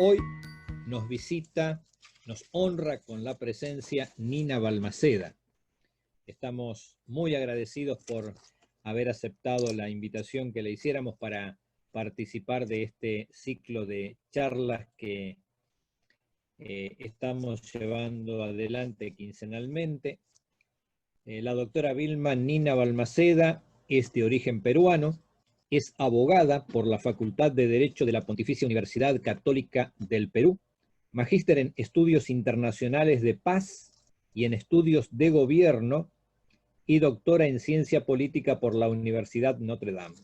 Hoy nos visita, nos honra con la presencia Nina Balmaceda. Estamos muy agradecidos por haber aceptado la invitación que le hiciéramos para participar de este ciclo de charlas que estamos llevando adelante quincenalmente. La doctora Vilma Nina Balmaceda es de origen peruano, es abogada por la Facultad de Derecho de la Pontificia Universidad Católica del Perú, magíster en Estudios Internacionales de Paz y en Estudios de Gobierno, y doctora en Ciencia Política por la Universidad Notre Dame.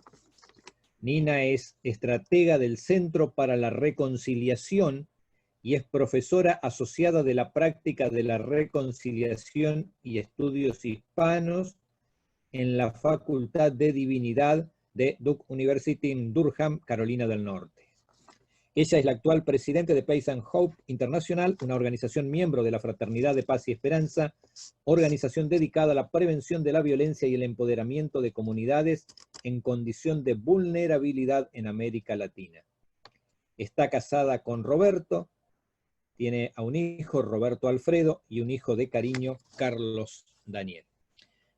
Nina es estratega del Centro para la Reconciliación y es profesora asociada de la práctica de la reconciliación y estudios hispanos en la Facultad de Divinidad de Duke University en Durham, Carolina del Norte. Ella es la actual presidente de Peace and Hope International, una organización miembro de la Fraternidad de Paz y Esperanza, organización dedicada a la prevención de la violencia y el empoderamiento de comunidades en condición de vulnerabilidad en América Latina. Está casada con Roberto, tiene a un hijo, Roberto Alfredo, y un hijo de cariño, Carlos Daniel.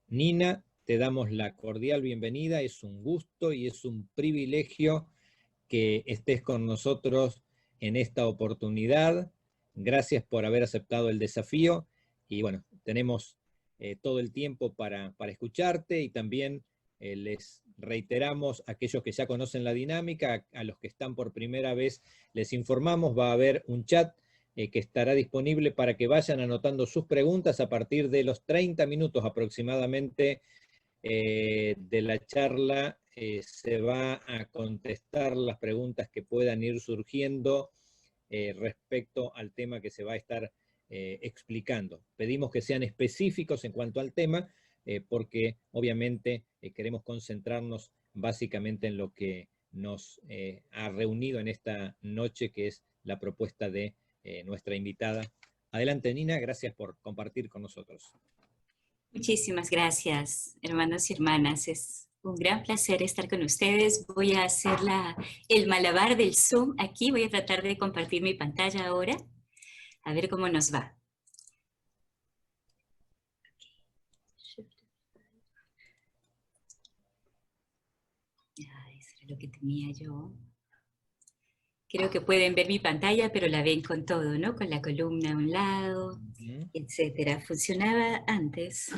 Nina, te damos la cordial bienvenida, es un gusto y es un privilegio que estés con nosotros en esta oportunidad. Gracias por haber aceptado el desafío y bueno, tenemos todo el tiempo para escucharte y también les reiteramos a aquellos que ya conocen la dinámica, a los que están por primera vez les informamos, va a haber un chat que estará disponible para que vayan anotando sus preguntas a partir de los 30 minutos aproximadamente de la charla. Se va a contestar las preguntas que puedan ir surgiendo respecto al tema que se va a estar explicando. Pedimos que sean específicos en cuanto al tema, porque obviamente queremos concentrarnos básicamente en lo que nos ha reunido en esta noche, que es la propuesta de nuestra invitada. Adelante, Nina, gracias por compartir con nosotros. Muchísimas gracias, hermanos y hermanas. Es un gran placer estar con ustedes. Voy a hacer el malabar del Zoom aquí. Voy a tratar de compartir mi pantalla ahora. A ver cómo nos va. Eso era lo que tenía yo. Creo que pueden ver mi pantalla, pero la ven con todo, ¿no? Con la columna a un lado, etcétera. Funcionaba antes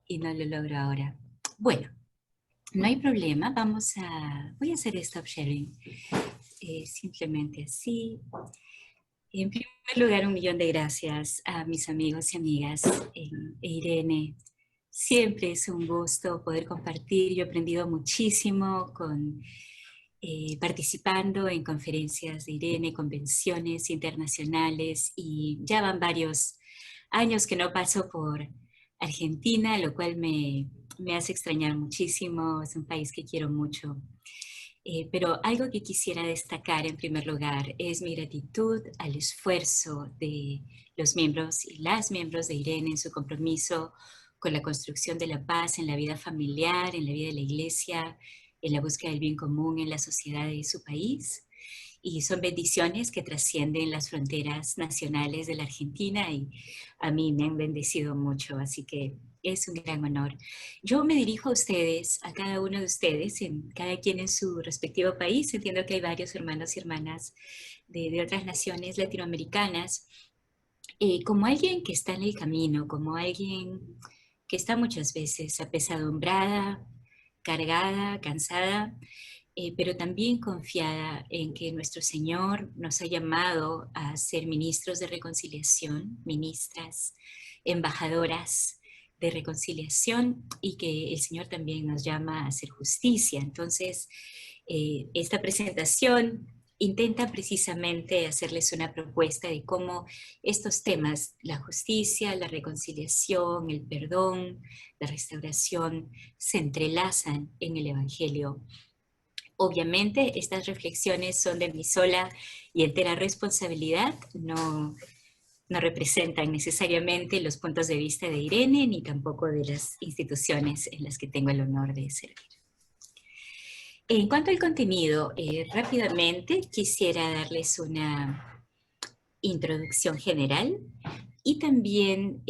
y no lo logro ahora. Bueno, no hay problema. Voy a hacer stop sharing. Simplemente así. En primer lugar, 1.000.000 de gracias a mis amigos y amigas. Irene, siempre es un gusto poder compartir. Yo he aprendido muchísimo participando en conferencias de Irene, convenciones internacionales, y ya van varios años que no paso por Argentina, lo cual me hace extrañar muchísimo. Es un país que quiero mucho. Pero algo que quisiera destacar en primer lugar es mi gratitud al esfuerzo de los miembros y las miembros de Irene en su compromiso con la construcción de la paz en la vida familiar, en la vida de la iglesia, en la búsqueda del bien común en la sociedad de su país. Y son bendiciones que trascienden las fronteras nacionales de la Argentina y a mí me han bendecido mucho, así que es un gran honor. Yo me dirijo a ustedes, a cada uno de ustedes, cada quien en su respectivo país. Entiendo que hay varios hermanos y hermanas de otras naciones latinoamericanas, como alguien que está en el camino, como alguien que está muchas veces apesadumbrada, cargada, cansada, pero también confiada en que nuestro Señor nos ha llamado a ser ministros de reconciliación, ministras, embajadoras de reconciliación, y que el Señor también nos llama a hacer justicia. Entonces, esta presentación intenta precisamente hacerles una propuesta de cómo estos temas, la justicia, la reconciliación, el perdón, la restauración, se entrelazan en el Evangelio. Obviamente, estas reflexiones son de mi sola y entera responsabilidad, no representan necesariamente los puntos de vista de Irene, ni tampoco de las instituciones en las que tengo el honor de servir. En cuanto al contenido, rápidamente quisiera darles una introducción general y también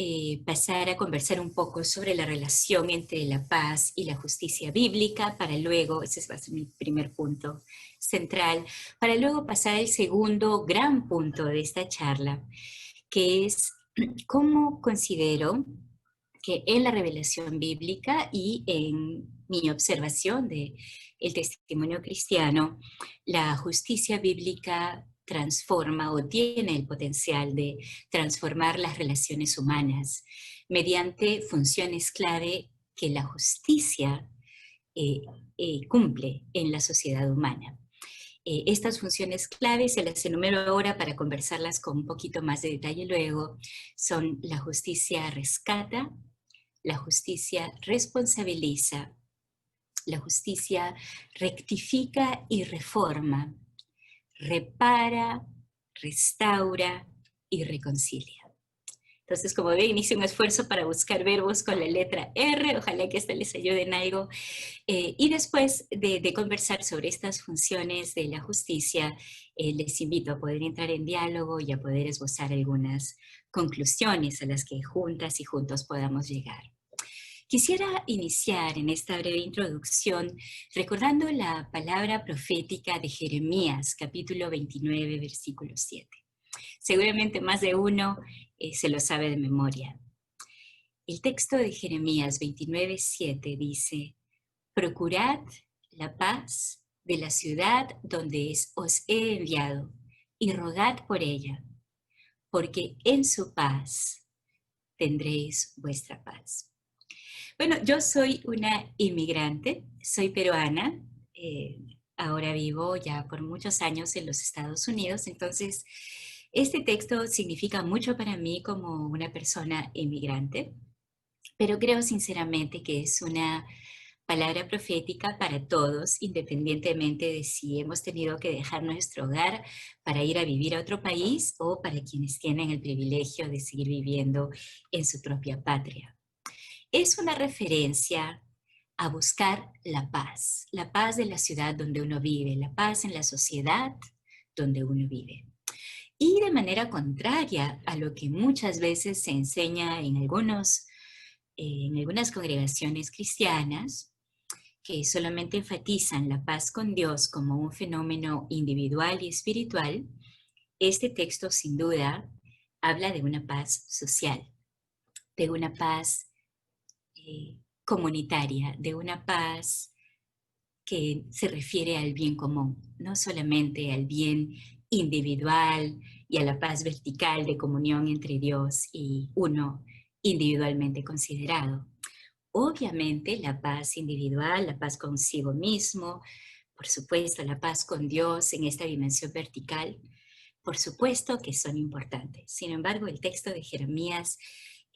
pasar a conversar un poco sobre la relación entre la paz y la justicia bíblica, para luego, ese va a ser mi primer punto central, para luego pasar al segundo gran punto de esta charla, que es cómo considero que en la revelación bíblica y en mi observación de el testimonio cristiano, la justicia bíblica transforma o tiene el potencial de transformar las relaciones humanas mediante funciones clave que la justicia cumple en la sociedad humana. Estas funciones claves, se las enumero ahora para conversarlas con un poquito más de detalle luego, son la justicia rescata, la justicia responsabiliza, la justicia rectifica y reforma, repara, restaura y reconcilia. Entonces, como ven, hice un esfuerzo para buscar verbos con la letra R, ojalá que esta les ayude en algo. Y después de conversar sobre estas funciones de la justicia, les invito a poder entrar en diálogo y a poder esbozar algunas conclusiones a las que juntas y juntos podamos llegar. Quisiera iniciar en esta breve introducción recordando la palabra profética de Jeremías, capítulo 29, versículo 7. Seguramente más de uno se lo sabe de memoria. El texto de Jeremías 29, 7 dice: procurad la paz de la ciudad donde os he enviado y rogad por ella, porque en su paz tendréis vuestra paz. Bueno, yo soy una inmigrante, soy peruana, ahora vivo ya por muchos años en los Estados Unidos, entonces este texto significa mucho para mí como una persona inmigrante, pero creo sinceramente que es una palabra profética para todos, independientemente de si hemos tenido que dejar nuestro hogar para ir a vivir a otro país o para quienes tienen el privilegio de seguir viviendo en su propia patria. Es una referencia a buscar la paz de la ciudad donde uno vive, la paz en la sociedad donde uno vive. Y de manera contraria a lo que muchas veces se enseña en algunas congregaciones cristianas, que solamente enfatizan la paz con Dios como un fenómeno individual y espiritual, este texto sin duda habla de una paz social, de una paz comunitaria, de una paz que se refiere al bien común, no solamente al bien individual y a la paz vertical de comunión entre Dios y uno individualmente considerado. Obviamente la paz individual, la paz consigo mismo, por supuesto la paz con Dios en esta dimensión vertical, por supuesto que son importantes. Sin embargo, el texto de Jeremías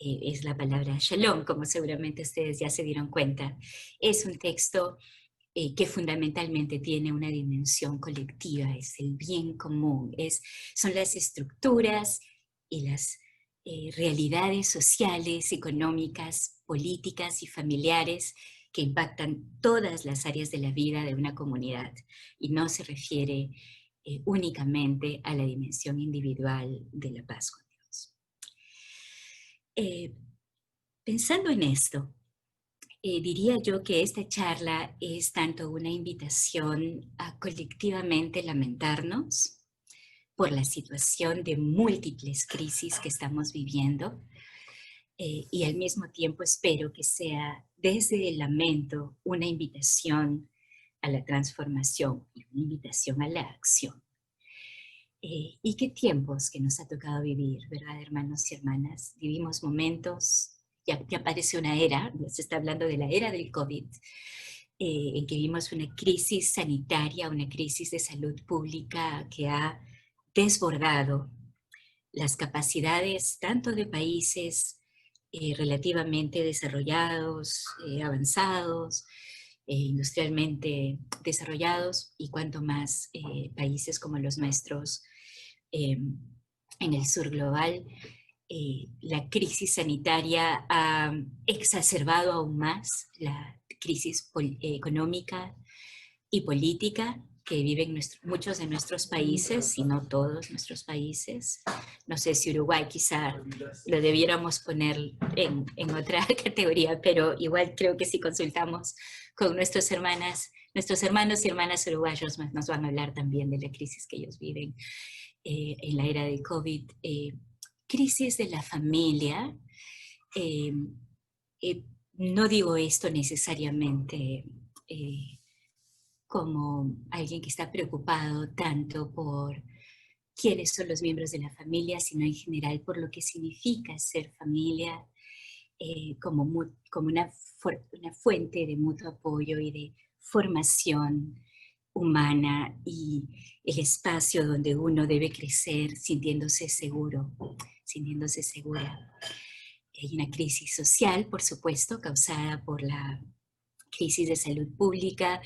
es la palabra shalom, como seguramente ustedes ya se dieron cuenta. Es un texto que fundamentalmente tiene una dimensión colectiva, es el bien común, son las estructuras y las realidades sociales, económicas, políticas y familiares que impactan todas las áreas de la vida de una comunidad y no se refiere únicamente a la dimensión individual de la paz con Dios. Pensando en esto, diría yo que esta charla es tanto una invitación a colectivamente lamentarnos por la situación de múltiples crisis que estamos viviendo y al mismo tiempo espero que sea desde el lamento una invitación a la transformación y una invitación a la acción. Y qué tiempos que nos ha tocado vivir, ¿verdad, hermanos y hermanas? Vivimos momentos, ya aparece una era, se está hablando de la era del COVID, en que vimos una crisis sanitaria, una crisis de salud pública que ha desbordado las capacidades tanto de países relativamente desarrollados, avanzados, industrialmente desarrollados, y cuanto más países como los nuestros en el sur global. La crisis sanitaria ha exacerbado aún más la crisis económica, y política que viven muchos de nuestros países, si no todos nuestros países. No sé si Uruguay quizá lo debiéramos poner en otra categoría, pero igual creo que si consultamos con nuestros hermanos y hermanas uruguayos nos van a hablar también de la crisis que ellos viven en la era de COVID. Crisis de la familia. No digo esto necesariamente como alguien que está preocupado tanto por quiénes son los miembros de la familia, sino en general por lo que significa ser familia, como una fuente de mutuo apoyo y de formación humana, y el espacio donde uno debe crecer sintiéndose seguro, sintiéndose segura. Hay una crisis social, por supuesto, causada por la crisis de salud pública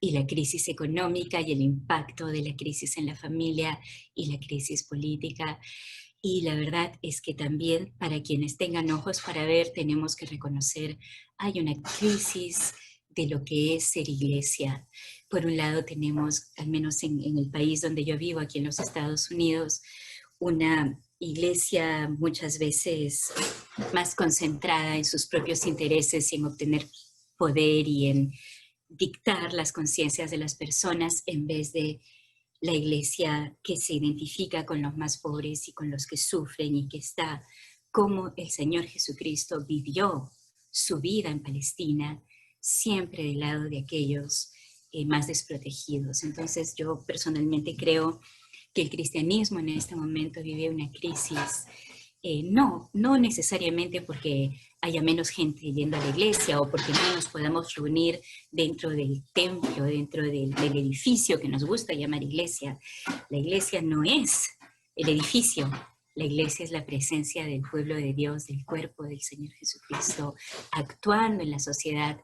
y la crisis económica y el impacto de la crisis en la familia y la crisis política. Y la verdad es que también para quienes tengan ojos para ver tenemos que reconocer hay una crisis de lo que es ser iglesia. Por un lado tenemos, al menos en el país donde yo vivo, aquí en los Estados Unidos, una iglesia muchas veces más concentrada en sus propios intereses y en obtener poder y en dictar las conciencias de las personas, en vez de la iglesia que se identifica con los más pobres y con los que sufren, y que está como el Señor Jesucristo vivió su vida en Palestina, siempre del lado de aquellos más desprotegidos. Entonces yo personalmente creo que el cristianismo en este momento vive una crisis, no necesariamente porque haya menos gente yendo a la iglesia o porque no nos podamos reunir dentro del templo, dentro del edificio que nos gusta llamar iglesia. La iglesia no es el edificio, la iglesia es la presencia del pueblo de Dios, del cuerpo del Señor Jesucristo, actuando en la sociedad.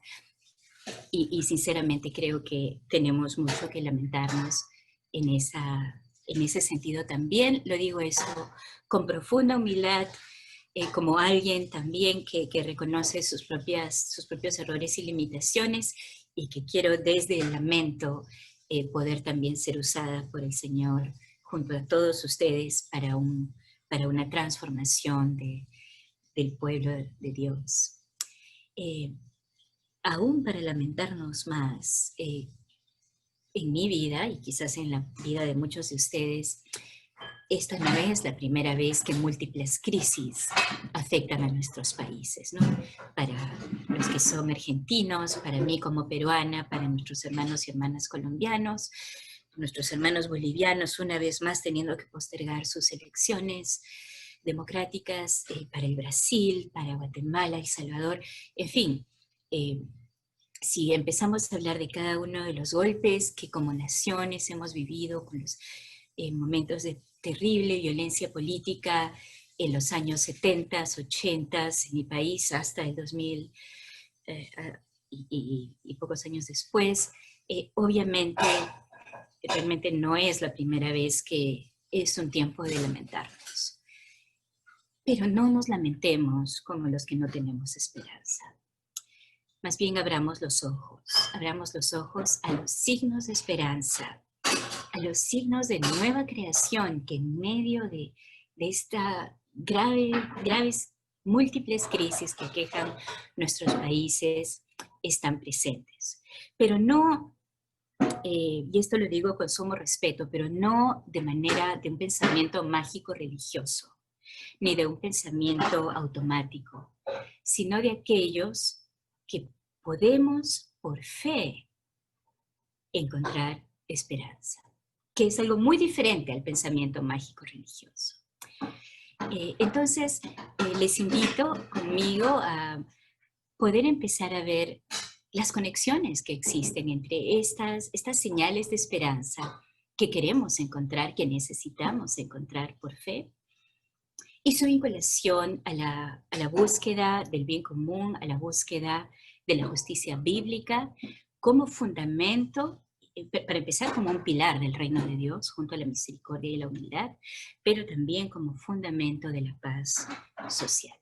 Y sinceramente creo que tenemos mucho que lamentarnos en ese sentido también. Lo digo eso con profunda humildad, como alguien también que reconoce sus propios errores y limitaciones, y que quiero desde el lamento poder también ser usada por el Señor junto a todos ustedes para una transformación del pueblo de Dios. Aún para lamentarnos más, en mi vida y quizás en la vida de muchos de ustedes, esta no es la primera vez que múltiples crisis afectan a nuestros países, ¿no? Para los que son argentinos, para mí como peruana, para nuestros hermanos y hermanas colombianos, nuestros hermanos bolivianos, una vez más teniendo que postergar sus elecciones democráticas, para el Brasil, para Guatemala, El Salvador, en fin. Si empezamos a hablar de cada uno de los golpes que como naciones hemos vivido, con los momentos de terrible violencia política en los años 70, 80 en mi país hasta el 2000 y pocos años después, obviamente realmente no es la primera vez que es un tiempo de lamentarnos. Pero no nos lamentemos como los que no tenemos esperanza. Más bien abramos los ojos a los signos de esperanza, a los signos de nueva creación que en medio de esta graves múltiples crisis que aquejan nuestros países están presentes. Pero no, y esto lo digo con sumo respeto, pero no de manera de un pensamiento mágico religioso, ni de un pensamiento automático, sino de aquellos que podemos por fe encontrar esperanza, que es algo muy diferente al pensamiento mágico religioso. Entonces, les invito conmigo a poder empezar a ver las conexiones que existen entre estas señales de esperanza que queremos encontrar, que necesitamos encontrar por fe, y su vinculación a la búsqueda del bien común, a la búsqueda de la justicia bíblica como fundamento, para empezar como un pilar del reino de Dios junto a la misericordia y la humildad, pero también como fundamento de la paz social.